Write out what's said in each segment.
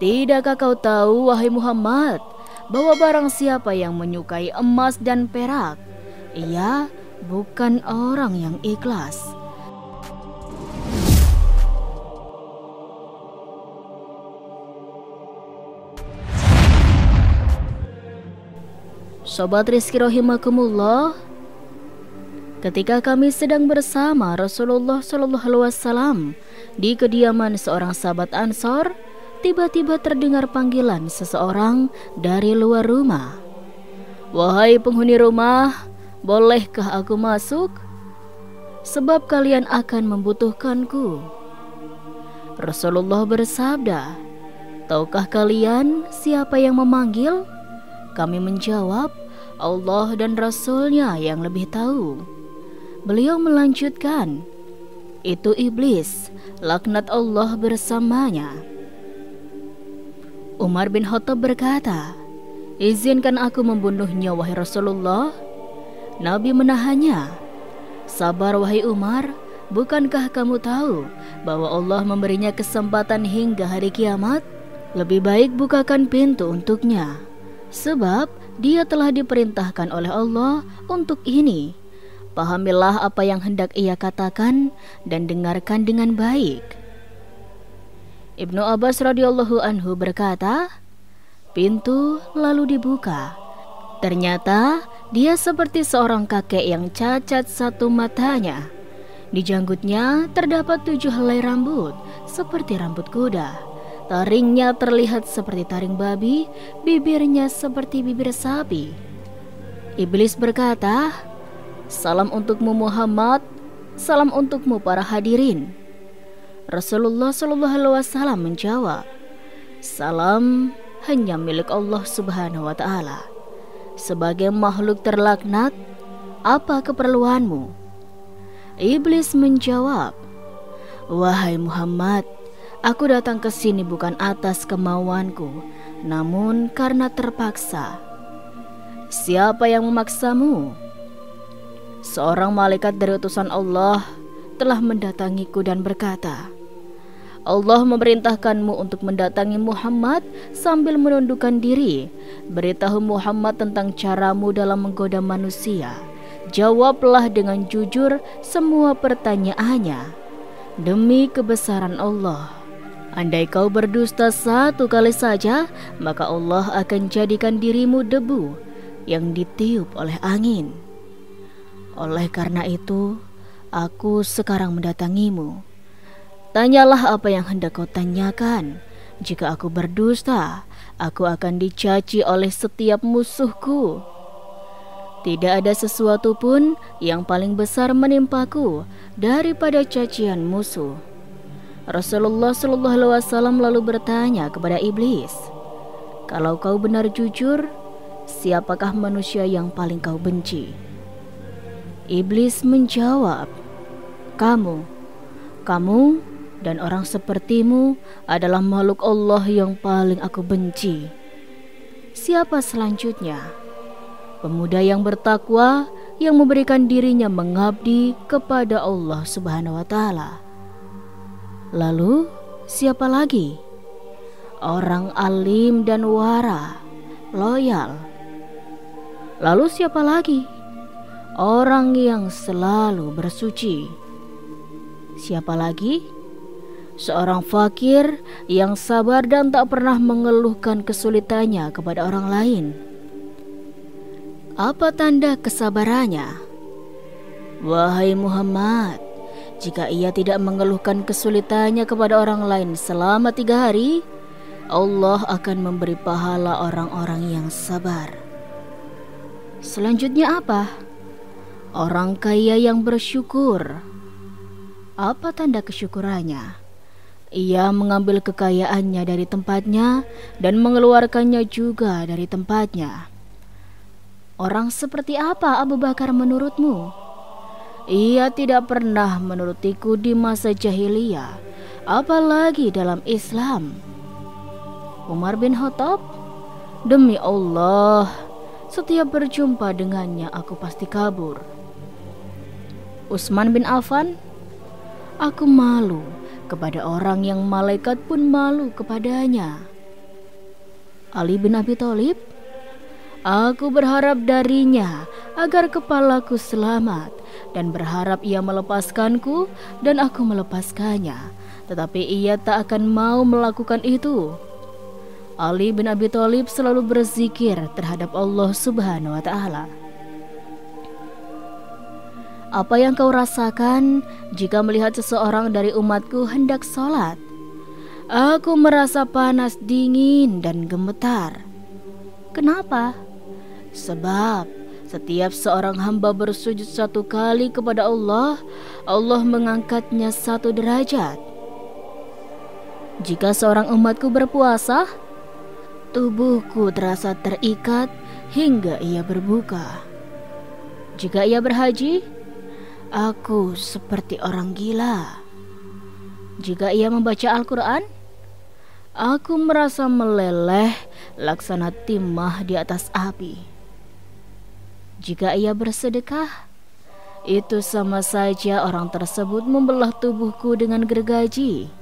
Tidakkah kau tahu, wahai Muhammad, bahwa barang siapa yang menyukai emas dan perak, ia bukan orang yang ikhlas. Sobat Rizki rahimakumullah, ketika kami sedang bersama Rasulullah SAW di kediaman seorang sahabat Ansor, tiba-tiba terdengar panggilan seseorang dari luar rumah. "Wahai penghuni rumah, bolehkah aku masuk? Sebab kalian akan membutuhkanku." Rasulullah bersabda, "Tahukah kalian siapa yang memanggil?" Kami menjawab, "Allah dan Rasulnya yang lebih tahu." Beliau melanjutkan, "Itu iblis, laknat Allah bersamanya." Umar bin Khattab berkata, "Izinkan aku membunuhnya, wahai Rasulullah." Nabi menahannya. "Sabar, wahai Umar, bukankah kamu tahu bahwa Allah memberinya kesempatan hingga hari kiamat? Lebih baik bukakan pintu untuknya, sebab dia telah diperintahkan oleh Allah untuk ini. Pahamilah apa yang hendak ia katakan dan dengarkan dengan baik." Ibnu Abbas radhiyallahu anhu berkata, pintu lalu dibuka. Ternyata dia seperti seorang kakek yang cacat satu matanya. Di janggutnya terdapat 7 helai rambut seperti rambut kuda. Taringnya terlihat seperti taring babi, bibirnya seperti bibir sapi. Iblis berkata, "Salam untukmu Muhammad, salam untukmu para hadirin." Rasulullah SAW menjawab, "Salam hanya milik Allah Subhanahu wa Ta'ala. Sebagai makhluk terlaknat, apa keperluanmu?" Iblis menjawab, "Wahai Muhammad, aku datang ke sini bukan atas kemauanku, namun karena terpaksa." "Siapa yang memaksamu?" "Seorang malaikat dari utusan Allah telah mendatangiku dan berkata, Allah memerintahkanmu untuk mendatangi Muhammad sambil menundukkan diri. Beritahu Muhammad tentang caramu dalam menggoda manusia. Jawablah dengan jujur semua pertanyaannya. Demi kebesaran Allah, andai kau berdusta satu kali saja, maka Allah akan jadikan dirimu debu yang ditiup oleh angin. Oleh karena itu, aku sekarang mendatangimu. Tanyalah apa yang hendak kau tanyakan. Jika aku berdusta, aku akan dicaci oleh setiap musuhku. Tidak ada sesuatu pun yang paling besar menimpaku daripada cacian musuh." Rasulullah SAW lalu bertanya kepada iblis, "Kalau kau benar jujur, siapakah manusia yang paling kau benci?" Iblis menjawab, Kamu dan orang sepertimu adalah makhluk Allah yang paling aku benci." "Siapa selanjutnya?" "Pemuda yang bertakwa, yang memberikan dirinya mengabdi kepada Allah Subhanahu wa Ta'ala." "Lalu siapa lagi?" "Orang alim dan wara, loyal." "Lalu siapa lagi?" "Orang yang selalu bersuci." "Siapa lagi?" "Seorang fakir yang sabar dan tak pernah mengeluhkan kesulitannya kepada orang lain." "Apa tanda kesabarannya?" "Wahai Muhammad, jika ia tidak mengeluhkan kesulitannya kepada orang lain selama 3 hari, Allah akan memberi pahala orang-orang yang sabar." "Selanjutnya apa?" "Orang kaya yang bersyukur." "Apa tanda kesyukurannya?" "Ia mengambil kekayaannya dari tempatnya dan mengeluarkannya juga dari tempatnya." "Orang seperti apa Abu Bakar menurutmu?" "Ia tidak pernah menurutiku di masa jahiliyah, apalagi dalam Islam." Umar bin Khattab, "Demi Allah, setiap berjumpa dengannya aku pasti kabur." Utsman bin Affan, "Aku malu kepada orang yang malaikat pun malu kepadanya." Ali bin Abi Thalib, aku berharap darinya agar kepalaku selamat dan berharap ia melepaskanku dan aku melepaskannya, tetapi ia tak akan mau melakukan itu. Ali bin Abi Thalib selalu berzikir terhadap Allah Subhanahu wa Ta'ala. Apa yang kau rasakan jika melihat seseorang dari umatku hendak sholat? Aku merasa panas, dingin, dan gemetar. Kenapa? Sebab setiap seorang hamba bersujud 1 kali kepada Allah, Allah mengangkatnya 1 derajat. Jika seorang umatku berpuasa, tubuhku terasa terikat hingga ia berbuka. Jika ia berhaji, aku seperti orang gila. Jika ia membaca Al-Quran, aku merasa meleleh laksana timah di atas api. Jika ia bersedekah, itu sama saja orang tersebut membelah tubuhku dengan gergaji.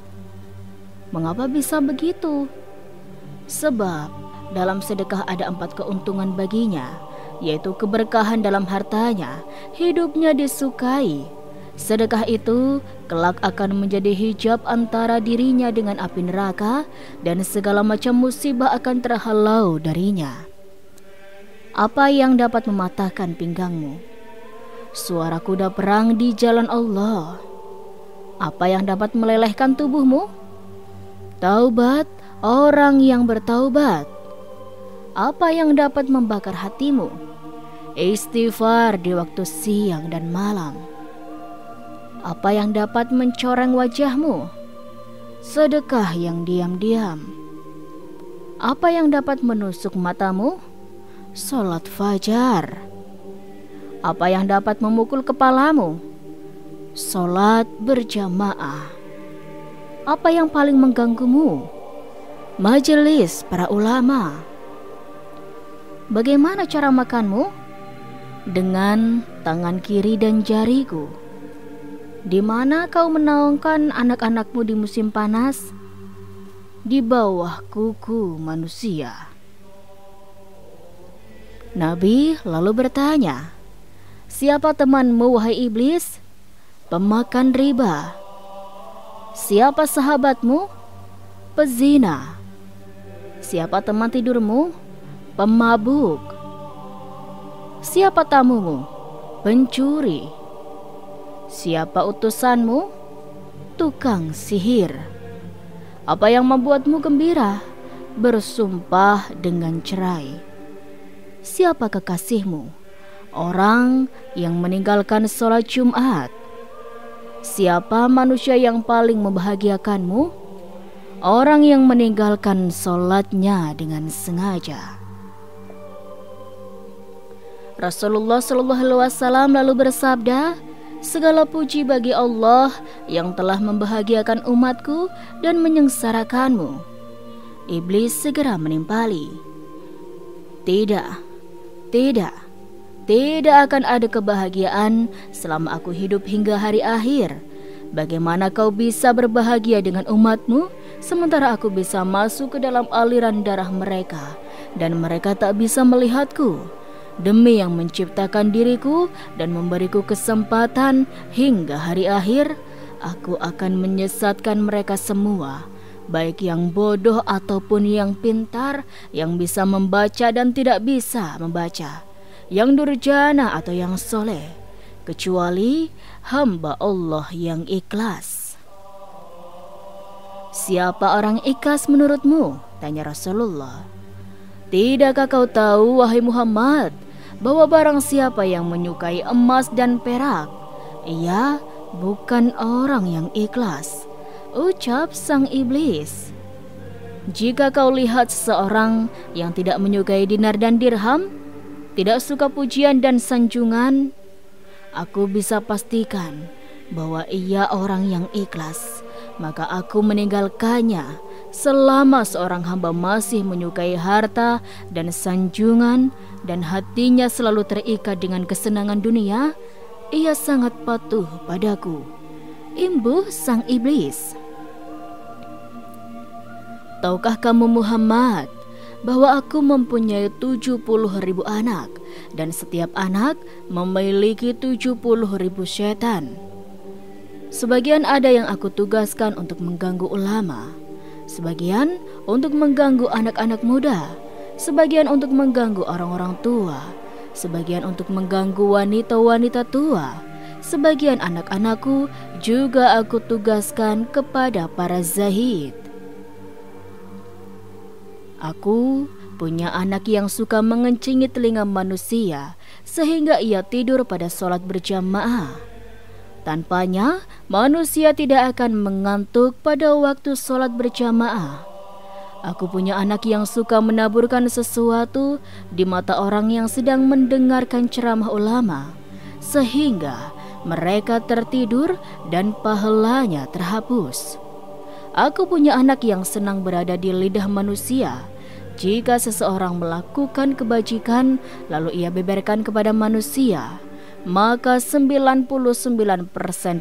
Mengapa bisa begitu? Sebab dalam sedekah ada 4 keuntungan baginya, yaitu keberkahan dalam hartanya, hidupnya disukai. Sedekah itu kelak akan menjadi hijab antara dirinya dengan api neraka, dan segala macam musibah akan terhalau darinya. Apa yang dapat mematahkan pinggangmu? Suara kuda perang di jalan Allah. Apa yang dapat melelehkan tubuhmu? Taubat orang yang bertaubat. Apa yang dapat membakar hatimu? Istighfar di waktu siang dan malam. Apa yang dapat mencoreng wajahmu? Sedekah yang diam-diam. Apa yang dapat menusuk matamu? Salat fajar. Apa yang dapat memukul kepalamu? Salat berjamaah. Apa yang paling mengganggumu? Majelis para ulama. Bagaimana cara makanmu? Dengan tangan kiri dan jariku. Di mana kau menaungkan anak-anakmu di musim panas? Di bawah kuku manusia. Nabi lalu bertanya, siapa temanmu wahai iblis? Pemakan riba. Siapa sahabatmu? Pezina. Siapa teman tidurmu? Pemabuk. Siapa tamumu? Pencuri. Siapa utusanmu? Tukang sihir. Apa yang membuatmu gembira? Bersumpah dengan cerai. Siapa kekasihmu? Orang yang meninggalkan sholat Jumat. Siapa manusia yang paling membahagiakanmu? Orang yang meninggalkan sholatnya dengan sengaja. Rasulullah SAW lalu bersabda, segala puji bagi Allah yang telah membahagiakan umatku dan menyengsarakanmu. Iblis segera menimpali. Tidak akan ada kebahagiaan selama aku hidup hingga hari akhir. Bagaimana kau bisa berbahagia dengan umatmu, sementara aku bisa masuk ke dalam aliran darah mereka, dan mereka tak bisa melihatku. Demi yang menciptakan diriku dan memberiku kesempatan hingga hari akhir, aku akan menyesatkan mereka semua, baik yang bodoh ataupun yang pintar, yang bisa membaca dan tidak bisa membaca, yang durjana atau yang soleh, kecuali hamba Allah yang ikhlas. Siapa orang ikhlas menurutmu? Tanya Rasulullah. Tidakkah kau tahu, wahai Muhammad, bahwa barang siapa yang menyukai emas dan perak, ia bukan orang yang ikhlas, ucap sang iblis. Jika kau lihat seseorang yang tidak menyukai dinar dan dirham, tidak suka pujian dan sanjungan, aku bisa pastikan bahwa ia orang yang ikhlas, maka aku meninggalkannya. Selama seorang hamba masih menyukai harta dan sanjungan dan hatinya selalu terikat dengan kesenangan dunia, ia sangat patuh padaku, imbuh sang iblis. Tahukah kamu Muhammad bahwa aku mempunyai 70.000 anak, dan setiap anak memiliki 70.000 setan. Sebagian ada yang aku tugaskan untuk mengganggu ulama, sebagian untuk mengganggu anak-anak muda, sebagian untuk mengganggu orang-orang tua, sebagian untuk mengganggu wanita-wanita tua, sebagian anak-anakku juga aku tugaskan kepada para zahid. Aku punya anak yang suka mengencingi telinga manusia sehingga ia tidur pada sholat berjamaah. Tanpanya, manusia tidak akan mengantuk pada waktu sholat berjamaah. Aku punya anak yang suka menaburkan sesuatu di mata orang yang sedang mendengarkan ceramah ulama, sehingga mereka tertidur dan pahalanya terhapus. Aku punya anak yang senang berada di lidah manusia. Jika seseorang melakukan kebajikan lalu ia beberkan kepada manusia, maka 99%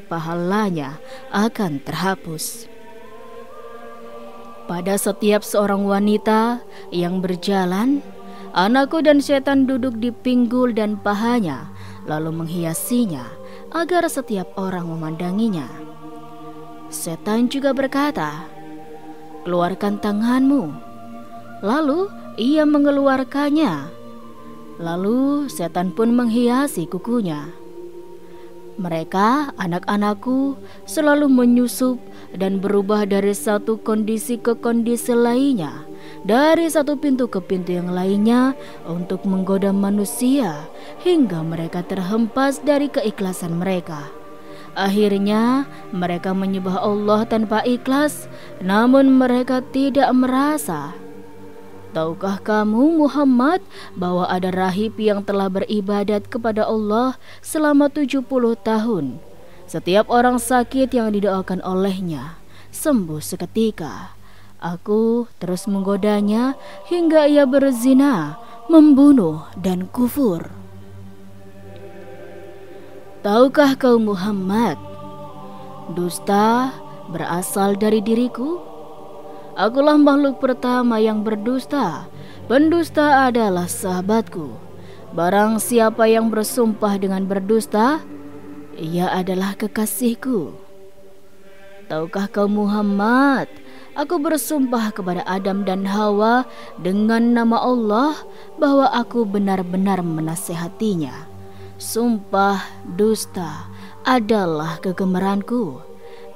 pahalanya akan terhapus. Pada setiap seorang wanita yang berjalan, anakku dan setan duduk di pinggul dan pahanya, lalu menghiasinya agar setiap orang memandanginya. Setan juga berkata, "Keluarkan tanganmu." Lalu ia mengeluarkannya. Lalu setan pun menghiasi kukunya. Mereka, anak-anakku, selalu menyusup dan berubah dari satu kondisi ke kondisi lainnya, dari satu pintu ke pintu yang lainnya untuk menggoda manusia hingga mereka terhempas dari keikhlasan mereka. Akhirnya mereka menyembah Allah tanpa ikhlas, namun mereka tidak merasa. Tahukah kamu Muhammad bahwa ada rahib yang telah beribadat kepada Allah selama 70 tahun. Setiap orang sakit yang didoakan olehnya sembuh seketika. Aku terus menggodanya hingga ia berzina, membunuh dan kufur. Tahukah kau Muhammad, dusta berasal dari diriku? Akulah makhluk pertama yang berdusta. Pendusta adalah sahabatku. Barang siapa yang bersumpah dengan berdusta, ia adalah kekasihku. Tahukah kau Muhammad, aku bersumpah kepada Adam dan Hawa dengan nama Allah bahwa aku benar-benar menasehatinya. Sumpah dusta adalah kegemaranku.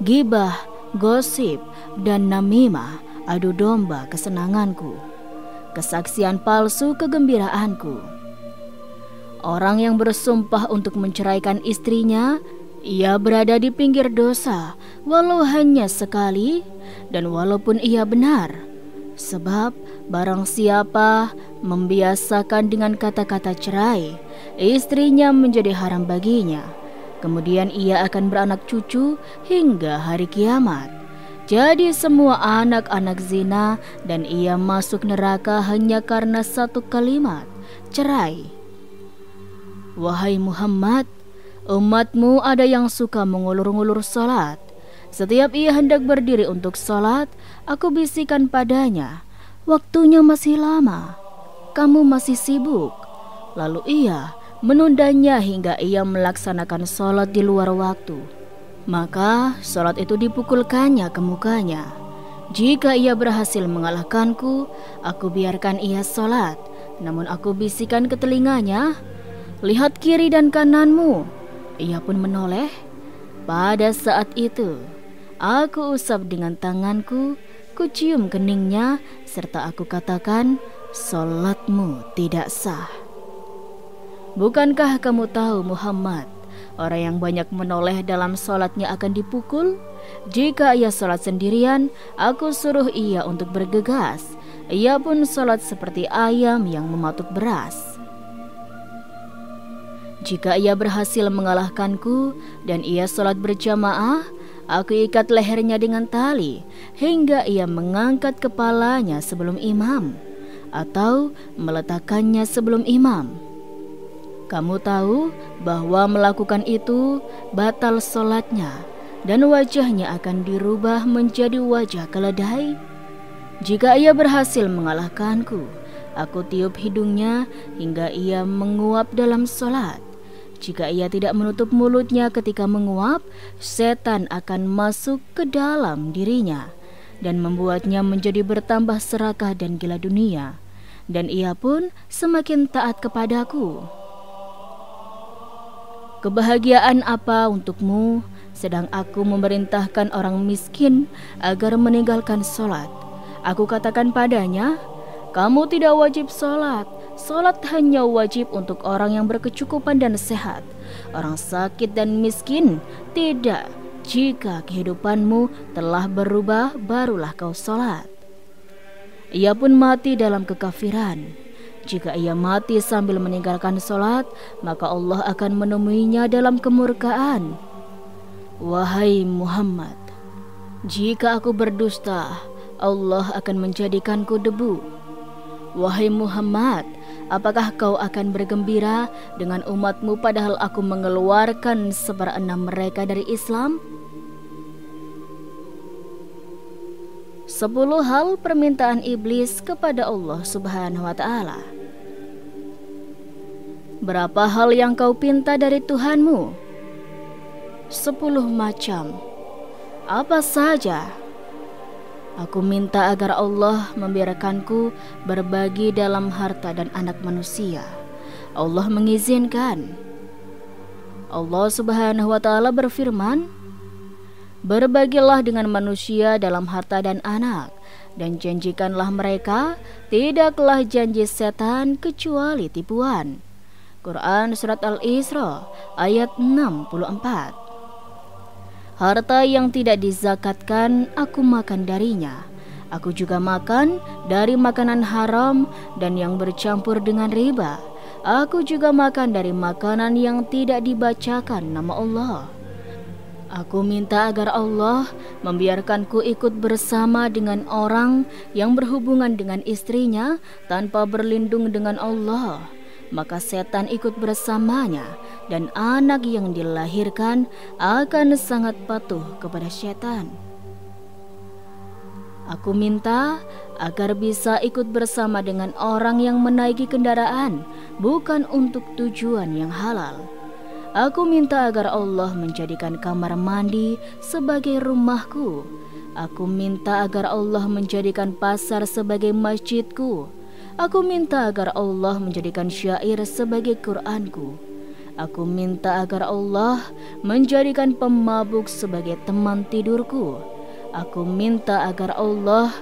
Gibah, gosip, dan namimah adu domba kesenanganku. Kesaksian palsu kegembiraanku. Orang yang bersumpah untuk menceraikan istrinya, ia berada di pinggir dosa, walau hanya sekali dan walaupun ia benar. Sebab barang siapa membiasakan dengan kata-kata cerai, istrinya menjadi haram baginya. Kemudian ia akan beranak cucu hingga hari kiamat. Jadi semua anak-anak zina dan ia masuk neraka hanya karena satu kalimat, cerai. Wahai Muhammad, umatmu ada yang suka mengulur-ngulur salat. Setiap ia hendak berdiri untuk salat, aku bisikan padanya, waktunya masih lama, kamu masih sibuk. Lalu ia menundanya hingga ia melaksanakan salat di luar waktu. Maka salat itu dipukulkannya ke mukanya. Jika ia berhasil mengalahkanku, aku biarkan ia salat. Namun aku bisikan ke telinganya, lihat kiri dan kananmu. Ia pun menoleh. Pada saat itu, aku usap dengan tanganku, kucium keningnya, serta aku katakan, salatmu tidak sah. Bukankah kamu tahu Muhammad, orang yang banyak menoleh dalam sholatnya akan dipukul? Jika ia sholat sendirian, aku suruh ia untuk bergegas. Ia pun sholat seperti ayam yang mematuk beras. Jika ia berhasil mengalahkanku dan ia sholat berjamaah, aku ikat lehernya dengan tali hingga ia mengangkat kepalanya sebelum imam atau meletakkannya sebelum imam. Kamu tahu bahwa melakukan itu batal sholatnya dan wajahnya akan dirubah menjadi wajah keledai. Jika ia berhasil mengalahkanku, aku tiup hidungnya hingga ia menguap dalam sholat. Jika ia tidak menutup mulutnya ketika menguap, setan akan masuk ke dalam dirinya dan membuatnya menjadi bertambah serakah dan gila dunia, dan ia pun semakin taat kepadaku. Kebahagiaan apa untukmu, sedang aku memerintahkan orang miskin agar meninggalkan sholat? Aku katakan padanya, kamu tidak wajib sholat. Sholat hanya wajib untuk orang yang berkecukupan dan sehat. Orang sakit dan miskin tidak. Jika kehidupanmu telah berubah, barulah kau sholat. Ia pun mati dalam kekafiran. Jika ia mati sambil meninggalkan sholat, maka Allah akan menemuinya dalam kemurkaan. Wahai Muhammad, jika aku berdusta, Allah akan menjadikanku debu. Wahai Muhammad, apakah kau akan bergembira dengan umatmu padahal aku mengeluarkan 1/6 mereka dari Islam? 10 hal permintaan iblis kepada Allah Subhanahu wa Ta'ala. Berapa hal yang kau pinta dari Tuhanmu? 10 macam. Apa saja? Aku minta agar Allah membiarkanku berbagi dalam harta dan anak manusia. Allah mengizinkan. Allah Subhanahu wa Ta'ala berfirman, berbagilah dengan manusia dalam harta dan anak, dan janjikanlah mereka, tidaklah janji setan kecuali tipuan. Quran Surat Al-Isra ayat 64. Harta yang tidak dizakatkan aku makan darinya. Aku juga makan dari makanan haram dan yang bercampur dengan riba. Aku juga makan dari makanan yang tidak dibacakan nama Allah. Aku minta agar Allah membiarkanku ikut bersama dengan orang yang berhubungan dengan istrinya tanpa berlindung dengan Allah. Maka setan ikut bersamanya, dan anak yang dilahirkan akan sangat patuh kepada setan. Aku minta agar bisa ikut bersama dengan orang yang menaiki kendaraan bukan untuk tujuan yang halal. Aku minta agar Allah menjadikan kamar mandi sebagai rumahku. Aku minta agar Allah menjadikan pasar sebagai masjidku. Aku minta agar Allah menjadikan syair sebagai Qur'anku. Aku minta agar Allah menjadikan pemabuk sebagai teman tidurku. Aku minta agar Allah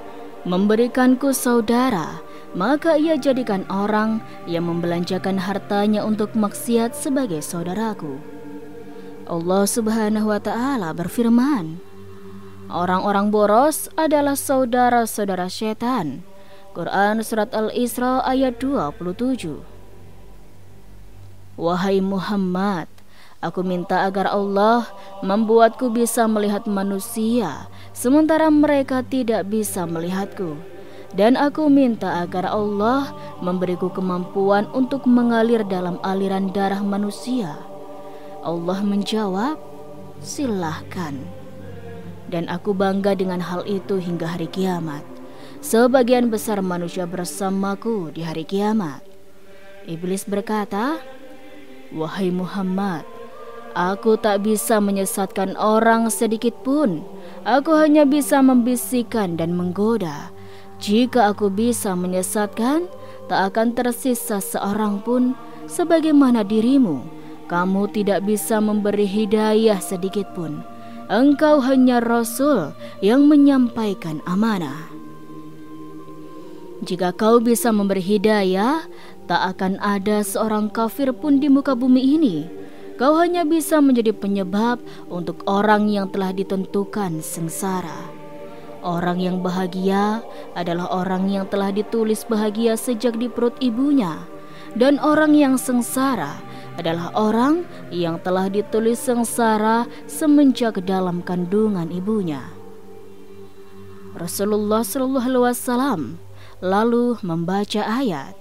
memberikanku saudara, maka ia jadikan orang yang membelanjakan hartanya untuk maksiat sebagai saudaraku. Allah Subhanahu wa Ta'ala berfirman, orang-orang boros adalah saudara-saudara setan. Quran Surat Al-Isra ayat 27. Wahai Muhammad, aku minta agar Allah membuatku bisa melihat manusia sementara mereka tidak bisa melihatku. Dan aku minta agar Allah memberiku kemampuan untuk mengalir dalam aliran darah manusia. Allah menjawab, silahkan. Dan aku bangga dengan hal itu hingga hari kiamat. Sebagian besar manusia bersamaku di hari kiamat. Iblis berkata, wahai Muhammad, aku tak bisa menyesatkan orang sedikit pun. Aku hanya bisa membisikkan dan menggoda. Jika aku bisa menyesatkan, tak akan tersisa seorang pun. Sebagaimana dirimu, kamu tidak bisa memberi hidayah sedikit pun. Engkau hanya Rasul yang menyampaikan amanah. Jika kau bisa memberi hidayah, tak akan ada seorang kafir pun di muka bumi ini. Kau hanya bisa menjadi penyebab untuk orang yang telah ditentukan sengsara. Orang yang bahagia adalah orang yang telah ditulis bahagia sejak di perut ibunya. Dan orang yang sengsara adalah orang yang telah ditulis sengsara semenjak dalam kandungan ibunya. Rasulullah SAW lalu membaca ayat,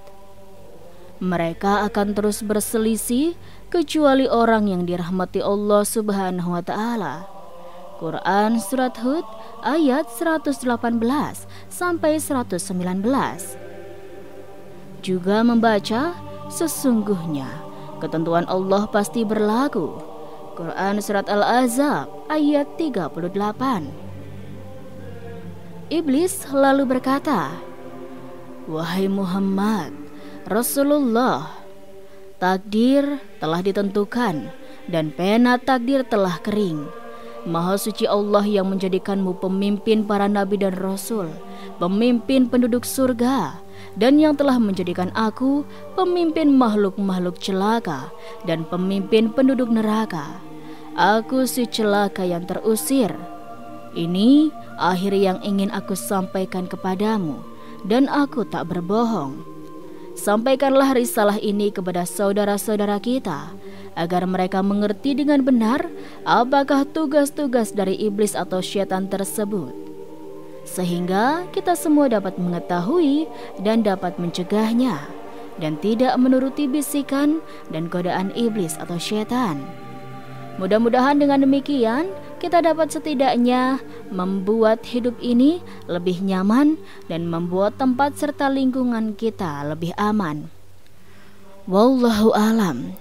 mereka akan terus berselisih kecuali orang yang dirahmati Allah Subhanahu wa Ta'ala. Quran Surat Hud ayat 118 sampai 119. Juga membaca sesungguhnya ketentuan Allah pasti berlaku. Quran Surat Al-Ahzab ayat 38. Iblis lalu berkata, "Wahai Muhammad, Rasulullah, takdir telah ditentukan dan pena takdir telah kering. Maha suci Allah yang menjadikanmu pemimpin para nabi dan rasul, pemimpin penduduk surga, dan yang telah menjadikan aku pemimpin makhluk-makhluk celaka dan pemimpin penduduk neraka. Aku si celaka yang terusir. Ini akhir yang ingin aku sampaikan kepadamu, dan aku tak berbohong. Sampaikanlah risalah ini kepada saudara-saudara kita, agar mereka mengerti dengan benar apakah tugas-tugas dari iblis atau syaitan tersebut, sehingga kita semua dapat mengetahui dan dapat mencegahnya, dan tidak menuruti bisikan dan godaan iblis atau syaitan. Mudah-mudahan dengan demikian kita dapat setidaknya membuat hidup ini lebih nyaman dan membuat tempat serta lingkungan kita lebih aman. Wallahu alam.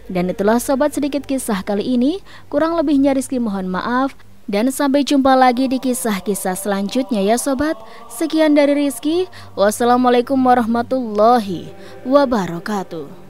Dan itulah sobat sedikit kisah kali ini. Kurang lebihnya Rizky mohon maaf. Dan sampai jumpa lagi di kisah-kisah selanjutnya ya sobat. Sekian dari Rizky. Wassalamualaikum warahmatullahi wabarakatuh.